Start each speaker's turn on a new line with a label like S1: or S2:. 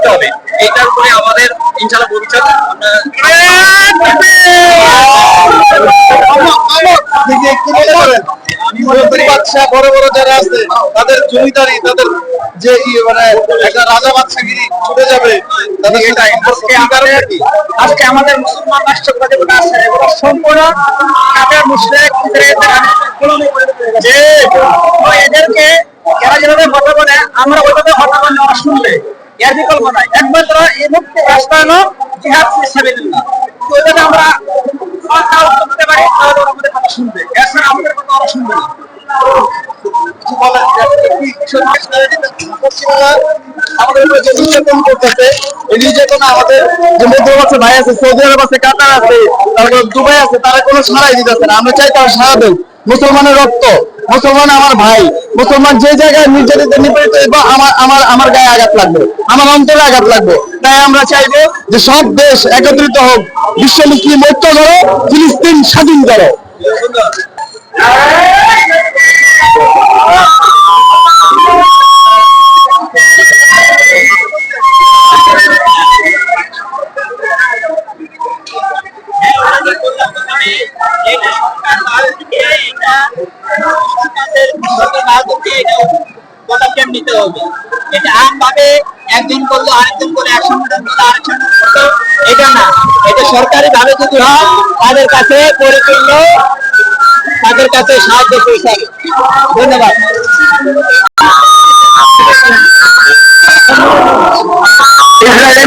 S1: করতে হবে। এইটার উপরে আমাদের ইনশাআল্লাহ ভবিষ্যৎ
S2: বাদশা বড় বড় যারা আছে তাদের জমিদারি, তাদের যে মানে একটা রাজা বাদশাগিরি ছুটে যাবে, তাদের
S1: এটাই আজকে আমাদের মুসলমান রাষ্ট্রগুলো যেগুলো আছে এগুলো সম্পূর্ণ কাফের মুশরিক যে এদেরকে এরা যেভাবে কথা বলে আমরা ওইভাবে কথা বলে ওরা শুনবে, এর বিকল্প নাই। একমাত্র এই মুক্তি রাস্তা হলো জিহাদ ফি সাবিলিল্লাহ। তো ওইভাবে আমরা কথা বলতে পারি তাহলে ওরা আমাদের কথা শুনবে, এছাড়া আমাদের কথা ওরা শুনবে না।
S2: আমাদের উপরে যে নির্যাতন করতেছে, এই নির্যাতন আমাদের যে মধ্যপ্রাচ্যের ভাই আছে, সৌদি আরব আছে, কাতার আছে, তারপর দুবাই আছে, তারা কোনো সাড়াই দিতেছে না। আমরা চাই তারা সাড়া দেন। মুসলমানের রক্ত, মুসলমান আমার ভাই, মুসলমান যে জায়গায় নির্যাতিত নিপীড়িত আমার আমার আমার গায়ে আঘাত লাগবে, আমার অন্তরে আঘাত লাগবে। তাই আমরা চাইবো যে সব দেশ একত্রিত হোক, বিশ্ব মুসলিম ঐক্য করো, ফিলিস্তিন স্বাধীন করো।
S1: পদক্ষেপ নিতে হবে। এটা আমভাবে একজন করলো, আরেকজন করে, একসঙ্গে আরেকজন করলো, এটা না। এটা সরকারি ভাবে যদি হয় তাদের কাছে পরিপূর্ণ, তাদের কাছে সাহায্য পৌঁছাবে। ধন্যবাদ। ইসরায়েলি